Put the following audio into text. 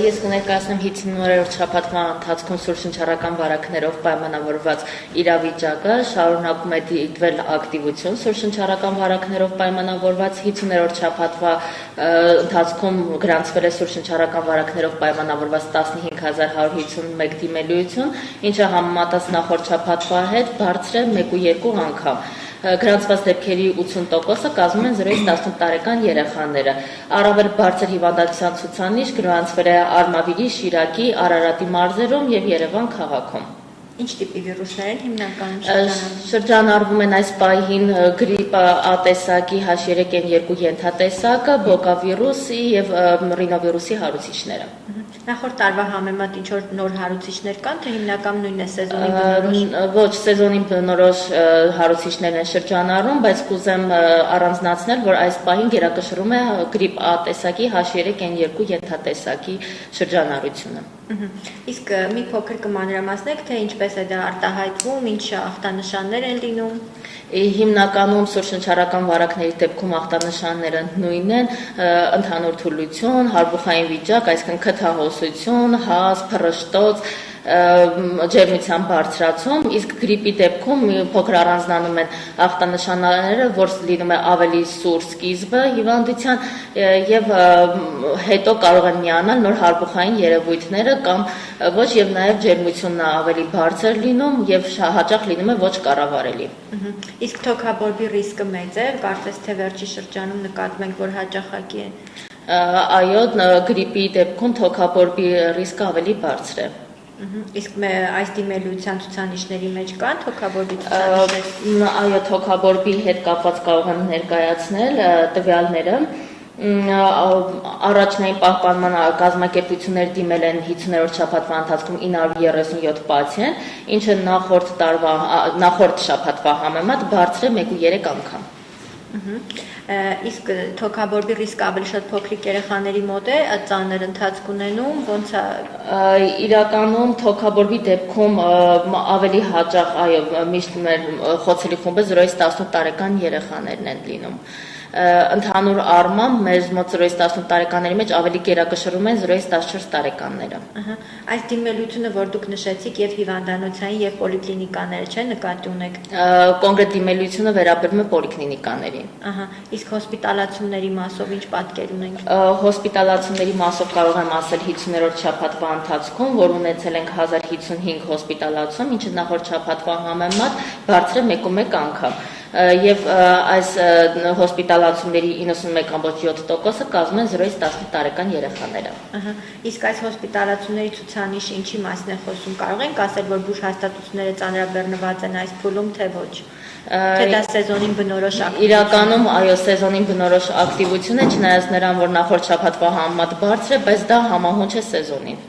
Ես կներկայացնեմ 50-րդ շաբաթվա ընթացքում սուրշնչառական վարակներով պայմանավորված իրավիճակը, շարունակում է դիտվել ակտիվություն սուրշնչառական վարակներով պայմանավորված 50-րդ շաբաթվա ընթացքում գրանցվել է սուրշնչառական վարակներով պայմանավորված 15151 դիմելիություն, ինչը համեմատած նախորդ շաբաթվա հետ բարձր է 1.2 անգամ։ Գրանցված դեպքերի 80%-ը կազմում են 0-ից 18 տարեկան երեխաները։ Առավել բարձր հիվանդության ցուցանիշ գրանցվել է Արմավիրի, Շիրակի, Արարատի մարզերում եւ Երևան քաղաքում։ Ինչ տիպի վիրուսներ են հիմնականում շրջանառվում են այս պահին գրիպ A տեսակի H3N2 ենթատեսակը, բոկավիրուսի եւ ռինովիրուսի հարուցիչները։ Նախորդ տարվա համեմատ ինչ որ նոր հարուցիչներ կան, թե հիմնական նույնն է սեզոնի բնորոշ։ Ոչ, սեզոնի բնորոշ հարուցիչներն են շրջանառում, բայց կուզեմ առանձնացնել, որ այս պահին գերակշռում է գրիպ A տեսակի H3N2 ենթատեսակի շրջանառությունը։ Իսկ մի փոքր կմանրամասնեք, թե ինչպես է դա արտահայտվում, ինչ ախտանշաններ են լինում։ Հիմնականում սուրշնչառական վարակների դեպքում ախտանշանները նույնն են՝ ընդհանուր թուլություն, հարբուխային վիճակ, այսինքն քթահոսություն, հազ, փռշտոց, ջերմության բարձրացում, իսկ գրիպի դեպքում փոքր առանձնանում են ախտանշանները, որ լինում է ավելի սուր սկիզբը հիվանդության եւ հետո կարող են միանալ նոր հարբուխային երևույթները կամ ոչ եւ նաեւ ջերմությունն ավելի բարձր լինում եւ հաճախ լինում է ոչ կառավարելի։ Իսկ թոքաբորբի ռիսկը մեծ է, կարծես թե վերջի շրջանում նկատում ենք, որ հաճախակի է։ Այո, գրիպի դեպքում թոքաբորբի ռիսկը ավելի բարձր է։ Իսկ այս դիմելիության ցուցանիշների մեջ կան թոքաբորբի ցուցանիշներ։ Այո, թոքաբորբի հետ կապված կարող եմ ներկայացնել տվյալները։ Առաջնային պահպանման կազմակերպություններ դիմել են 50-րդ շաբաթվա ընթացքում 937 պացիենտ, ինչը նախորդ շաբաթվա համեմատ բարձր է 1.3 անգամ։ Իսկ թոքաբորբի ռիսկը ավելի շատ փոքրիկ երեխաների մոտ է, ծանր ընթացք ունենում, ոնց է։ Իրականում թոքաբորբի դեպքում ավելի հաճախ, այո, միշտ մեր խոցելի խումբը 0-ից 18 տարեկան երեխաներն են լինում։ Ընդհանուր առմամբ մեր մոտ 0-ից 18 տարեկանների մեջ ավելի գերակշռում են 0-ից 14 տարեկանները։ Այս դիմելությունը, որ դուք նշեցիք, եւ հիվանդանոցային եւ պոլիկլինիկաները չէ նկատի ունեք։ Կոնկրետ դիմելությունը վերաբերում է պոլիկլինիկաներին։ Իսկ հոսպիտալացումների մասով ինչ պատկեր ունենք։ Հոսպիտալացումների մասով կարող եմ ասել 50-րդ շաբաթվա ընթացքում, որ ունեցել ենք 1055 հոսպիտալացում, ինչը նախորդ շաբաթվա համեմատ բարձր է 1.1 անգամ։ Եվ այս հոսպիտալացումների 91.7%-ը կազմում են 0-ից 18 տարեկան երեխաները։ Իսկ այս հոսպիտալացումների ցուցանիշը ինչի մասն է խոսում։ Կարող ենք ասել, որ բուժ հաստատությունները ծանրաբեռնված են այս փուլում, թե ոչ։ Թե դա սեզոնին բնորոշ ակտիվություն։ Իրականում, այո, սեզոնին բնորոշ ակտիվություն է, չնայած նրան, որ նախորդ շաբաթվա համեմատ բարձր է, բայց դա համահունչ է սեզոնին։